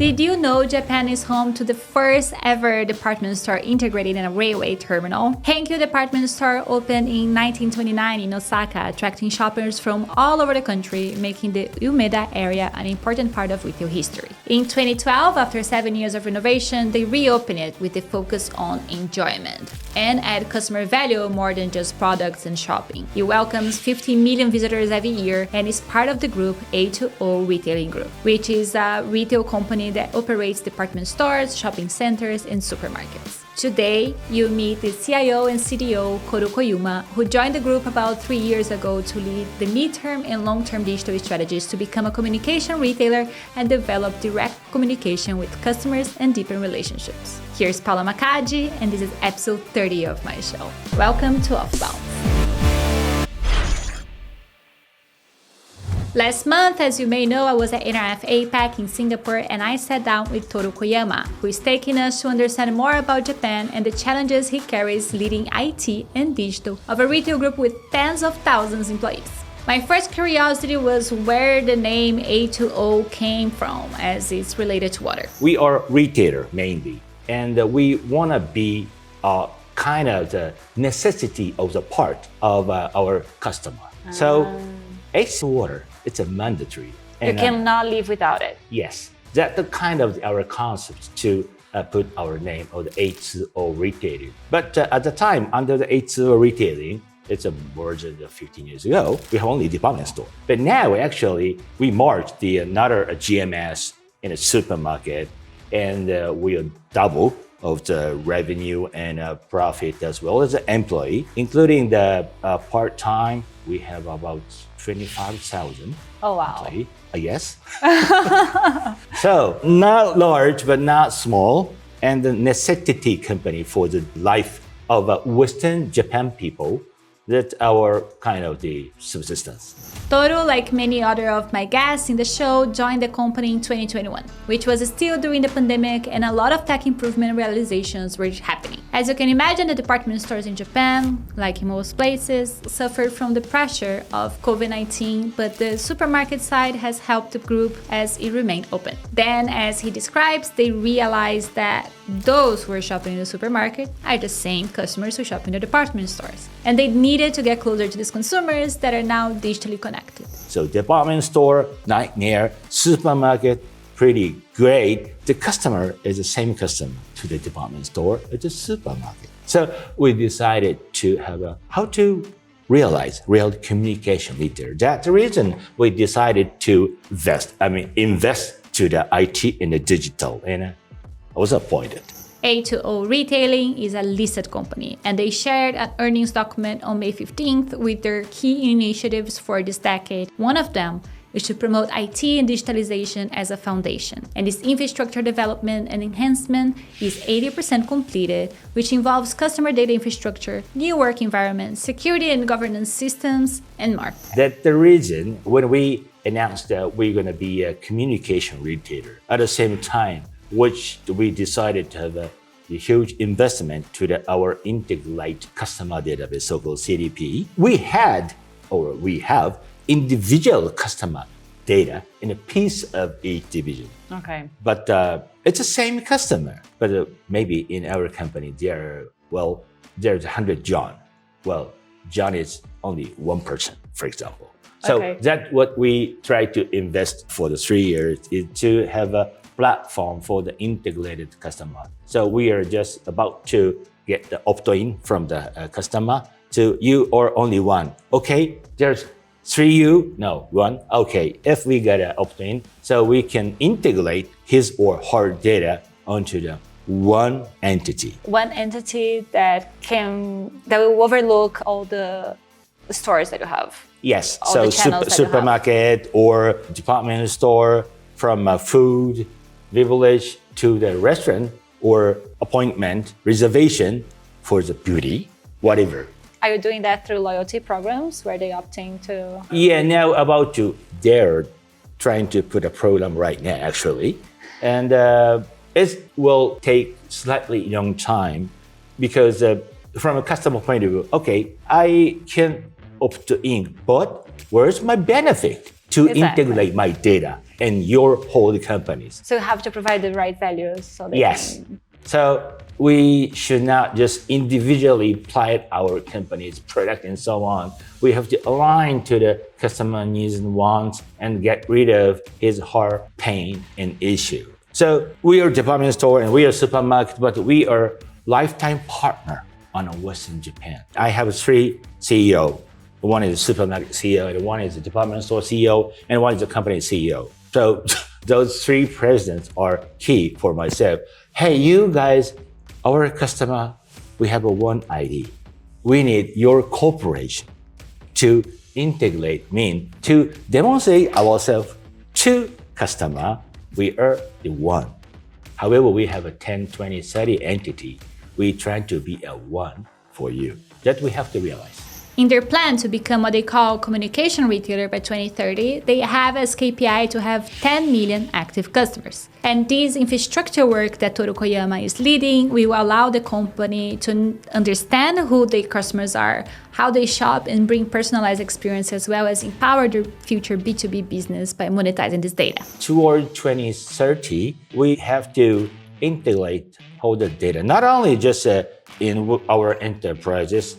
Did you know Japan is home to the first ever department store integrated in a railway terminal? Hankyu Department Store opened in 1929 in Osaka, attracting shoppers from all over the country, making the Umeda area an important part of retail history. In 2012, after 7 years of renovation, they reopened it with the focus on enjoyment and add customer value more than just products and shopping. It welcomes 50 million visitors every year and is part of the group H2O Retailing Group, which is a retail company that operates department stores, shopping centers, and supermarkets. Today, you meet the CIO and CDO, Toru Koyama, who joined the group about 3 years ago to lead the mid-term and long-term digital strategies to become a communication retailer and develop direct communication with customers and deepen relationships. Here's Paula Macaggi, and this is episode 30 of my show. Welcome to OFFBounds. Last month, as you may know, I was at NRF APAC in Singapore and I sat down with Toru Koyama, who is taking us to understand more about Japan and the challenges he carries leading IT and digital of a retail group with tens of thousands of employees. My first curiosity was where the name H2O came from, as it's related to water. We are a retailer mainly, and we want to be kind of the necessity of the part of our customer. So H2O water, it's a mandatory. You cannot live without it. Yes, that's the kind of our concept to put our name of the H2O Retailing. But at the time, under the H2O Retailing, it's a merger of 15 years ago, we have only department store. But now actually, we merged another GMS in a supermarket, and we are double of the revenue and profit as well as the employee, including the part-time. We have about 25,000 employees. Yes. So not large, but not small, and the necessity company for the life of Western Japan people. That's our kind of the subsistence. Toru, like many other of my guests in the show, joined the company in 2021, which was still during the pandemic and a lot of tech improvement realizations were happening. As you can imagine, the department stores in Japan, like in most places, suffered from the pressure of COVID-19, but the supermarket side has helped the group as it remained open. Then, as he describes, they realized that those who were shopping in the supermarket are the same customers who shop in the department stores, and they needed to get closer to these consumers that are now digitally connected. So department store, nightmare, supermarket, pretty great. The customer is the same customer to the department store as the supermarket. So we decided to have how to realize real communication leader. That's the reason we decided to invest to the IT and the digital, and I was appointed. H2O Retailing is a listed company, and they shared an earnings document on May 15th with their key initiatives for this decade. One of them is to promote IT and digitalization as a foundation. And this infrastructure development and enhancement is 80% completed, which involves customer data infrastructure, new work environments, security and governance systems, and more. That's the reason when we announced that we're going to be a communication retailer, at the same time, which we decided to have a huge investment to our integrated customer database, so-called CDP. We have individual customer data in a piece of each division. Okay. But it's the same customer. But maybe in our company, there's 100 John. Well, John is only one person, for example. So that's what we try to invest for the 3 years, is to have a platform for the integrated customer. So we are just about to get the opt-in from the customer to you or only one. Okay, there's 3 you, no, one. Okay, if we get an opt-in, so we can integrate his or her data onto the one entity. One entity that will overlook all the stores that you have. Yes, so supermarket or department store, from food, privilege to the restaurant or appointment, reservation for the beauty, whatever. Are you doing that through loyalty programs where they opt-in to? Yeah, now they're trying to put a program right now actually. And it will take slightly long time because from a customer point of view, okay, I can opt in, but where's my benefit to integrate my data and your whole companies. So you have to provide the right values so they Yes. can... So we should not just individually apply our company's product and so on. We have to align to the customer needs and wants and get rid of his her pain and issue. So we are a department store and we are a supermarket, but we are lifetime partner on Western Japan. I have 3 CEO. One is a supermarket CEO, and one is a department store CEO, and one is a company CEO. So those 3 presidents are key for myself. Hey, you guys, our customer, we have a one ID. We need your cooperation to integrate, to demonstrate ourselves to customer. We are the one. However, we have a 10, 20, 30 entity. We try to be a one for you. That we have to realize. In their plan to become what they call communication retailer by 2030, they have as KPI to have 10 million active customers. And this infrastructure work that Toru Koyama is leading will allow the company to understand who their customers are, how they shop, and bring personalized experience, as well as empower their future B2B business by monetizing this data. Toward 2030, we have to integrate all the data, not only just in our enterprises,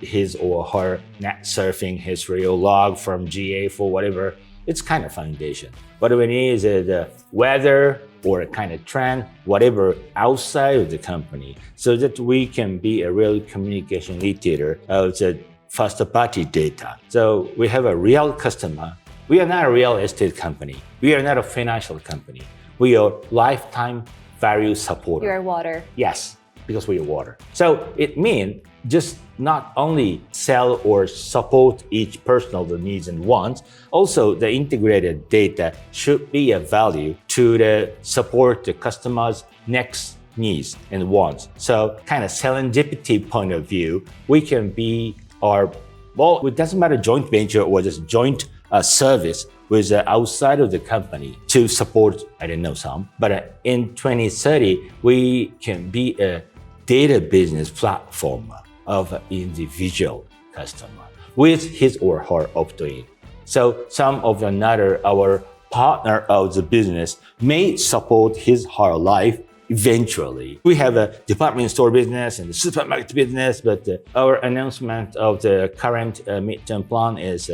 his or her net surfing history or log from GA for whatever, it's kind of foundation. What we need is the weather or a kind of trend, whatever outside of the company, so that we can be a real communication retailer of the first party data. So we have a real customer. We are not a real estate company. We are not a financial company. We are lifetime value supporter. You're water. Yes, because we are water. So it means just not only sell or support each personal needs and wants, also the integrated data should be a value to support the customer's next needs and wants. So kind of serendipity point of view, we can be it doesn't matter joint venture or just joint service with outside of the company to support, I don't know some, but in 2030, we can be a data business platform of an individual customer with his or her opt-in. So some of our partner of the business may support his or her life eventually. We have a department store business and a supermarket business, but our announcement of the current midterm plan is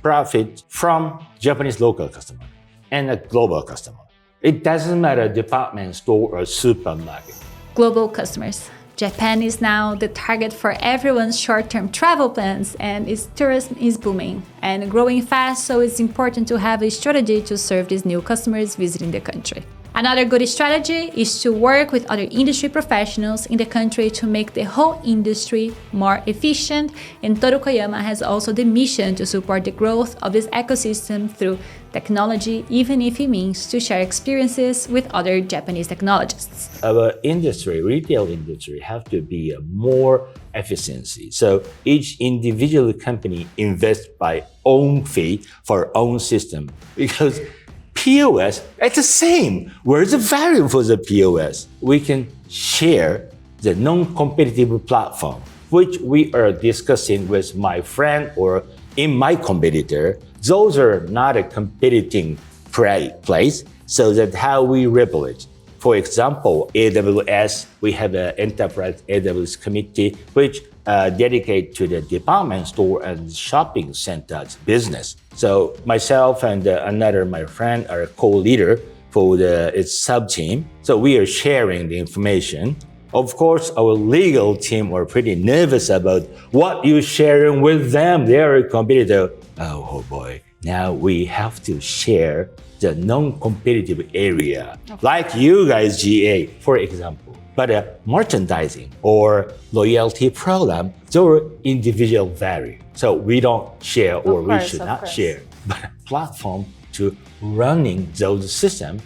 profit from Japanese local customer and a global customer. It doesn't matter department store or supermarket. Global customers. Japan is now the target for everyone's short-term travel plans, and its tourism is booming and growing fast, so it's important to have a strategy to serve these new customers visiting the country. Another good strategy is to work with other industry professionals in the country to make the whole industry more efficient, and Toru Koyama has also the mission to support the growth of this ecosystem through technology, even if it means to share experiences with other Japanese technologists. Our industry, retail industry, have to be more efficiency. So each individual company invests by own fee for own system, because POS, it's the same. Where's the value for the POS? We can share the non-competitive platform, which we are discussing with my friend or in my competitor. Those are not a competing place, so that how we leverage. For example, AWS, we have an enterprise AWS committee, which dedicate to the department store and shopping centers business. So myself and my friend are co-leader for its sub-team. So we are sharing the information. Of course, our legal team are pretty nervous about what you're sharing with them. They are a competitor. Oh boy, now we have to share the non-competitive area, like you guys, GA, for example. But merchandising or loyalty program, those are individual value. So we don't share, or we should not share. But a platform to running those systems,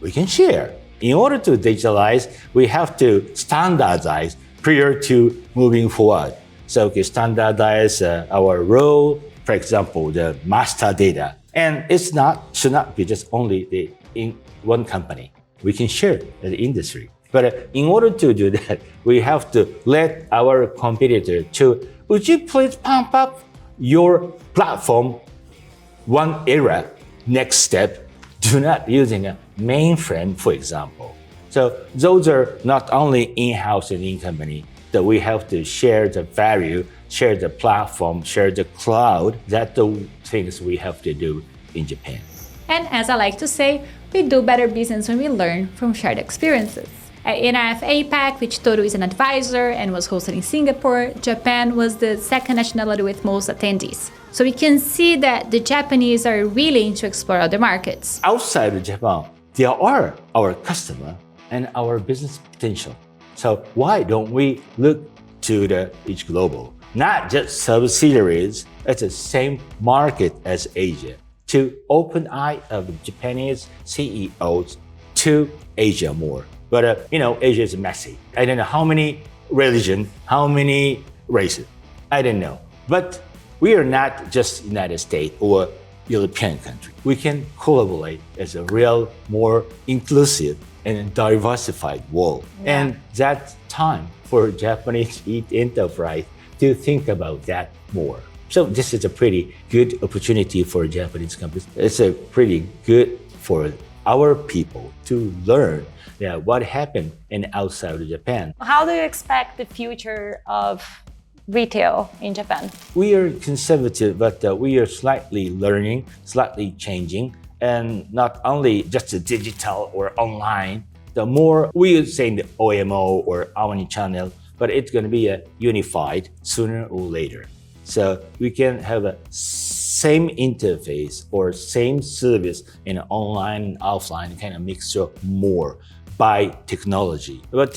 we can share. In order to digitalize, we have to standardize prior to moving forward. So we standardize our role, for example, the master data. And should not be just only in one company. We can share the industry. But in order to do that, we have to let our competitor would you please pump up your platform one era, next step, do not using a mainframe, for example. So those are not only in-house and in-company, that we have to share the value, share the platform, share the cloud. That's the things we have to do in Japan. And as I like to say, we do better business when we learn from shared experiences. At NIF APAC, which Toru is an advisor and was hosted in Singapore, Japan was the second nationality with most attendees. So we can see that the Japanese are willing to explore other markets. Outside of Japan, there are our customer and our business potential. So why don't we look to the each global, not just subsidiaries, it's the same market as Asia, to open eye of the Japanese CEOs to Asia more. But Asia is messy. I don't know how many religion, how many races. I don't know. But we are not just United States or European country. We can collaborate as a real, more inclusive and diversified world. Yeah. And that's time for Japanese enterprise to think about that more. So this is a pretty good opportunity for Japanese companies. It's a pretty good for our people to learn what happened in outside of Japan. How do you expect the future of retail in Japan? We are conservative, but we are slightly learning, slightly changing, and not only just the digital or online. The more we are saying the OMO or omni-channel, but it's going to be a unified sooner or later. So we can have a same interface or same service in online and offline kind of mixture more by technology. But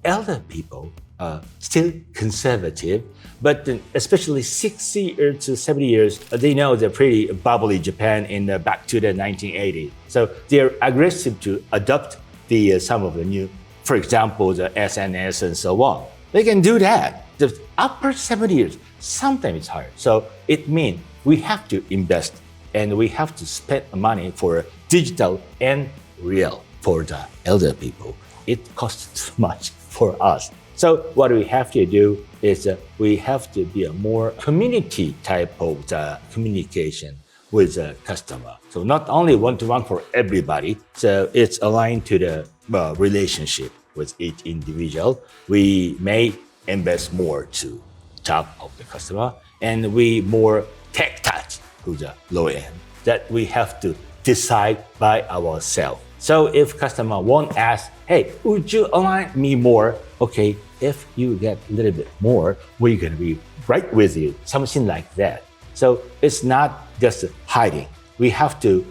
elder people are still conservative, but especially 60 to 70 years, they know the pretty bubbly Japan in the back to the 1980s. So they're aggressive to adopt the some of the new, for example, the SNS and so on. They can do that. The upper 70 years, sometimes it's hard. So it means we have to invest and we have to spend money for digital and real for the elder people. It costs too much for us. So what we have to do is we have to be a more community type of communication with the customer. So not only one-to-one for everybody, so it's aligned to the relationship with each individual. We may invest more to top of the customer, and we more tech touch to the low end that we have to decide by ourselves. So if customer won't ask, hey, would you align me more? Okay, if you get a little bit more, we're gonna be right with you, something like that. So it's not just hiding. We have to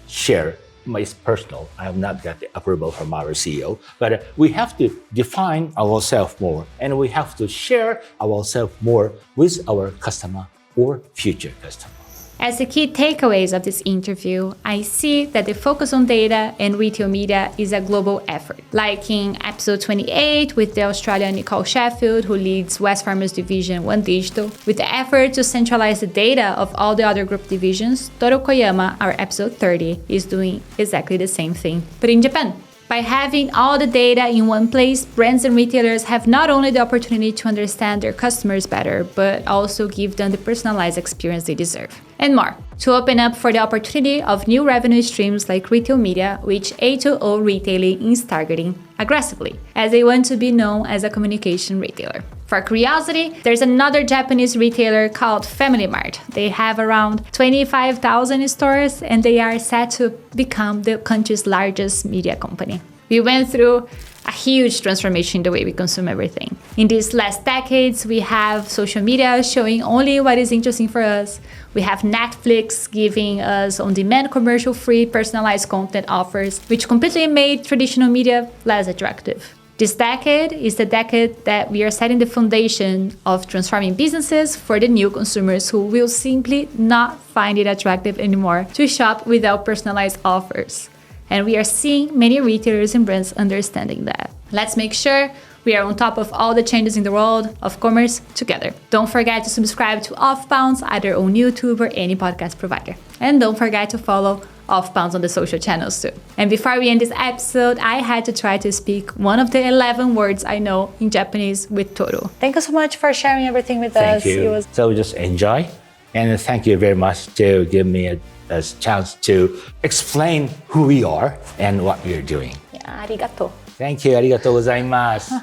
share. It's personal. I have not got the approval from our CEO, but we have to define ourselves more, and we have to share ourselves more with our customer or future customer. As the key takeaways of this interview, I see that the focus on data and retail media is a global effort. Like in episode 28 with the Australian Nicole Sheffield, who leads West Farmers Division One Digital, with the effort to centralize the data of all the other group divisions, Toru Koyama, our episode 30, is doing exactly the same thing, but in Japan. By having all the data in one place, brands and retailers have not only the opportunity to understand their customers better, but also give them the personalized experience they deserve. And more, to open up for the opportunity of new revenue streams like retail media, which H2O Retailing is targeting aggressively, as they want to be known as a communication retailer. For curiosity, there's another Japanese retailer called Family Mart. They have around 25,000 stores and they are set to become the country's largest media company. We went through a huge transformation in the way we consume everything. In these last decades, we have social media showing only what is interesting for us. We have Netflix giving us on-demand commercial-free personalized content offers, which completely made traditional media less attractive. This decade is the decade that we are setting the foundation of transforming businesses for the new consumers who will simply not find it attractive anymore to shop without personalized offers. And we are seeing many retailers and brands understanding that. Let's make sure we are on top of all the changes in the world of commerce together. Don't forget to subscribe to OFFBounds either on YouTube or any podcast provider. And don't forget to follow OFFBounds on the social channels too. And before we end this episode, I had to try to speak one of the 11 words I know in Japanese with Toru. Thank you so much for sharing everything with us. Thank you. So just enjoy And thank you very much to give me a chance to explain who we are and what we are doing. いやありがとう。 Thank you. ありがとうございます。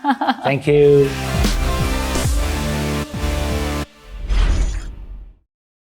Thank you.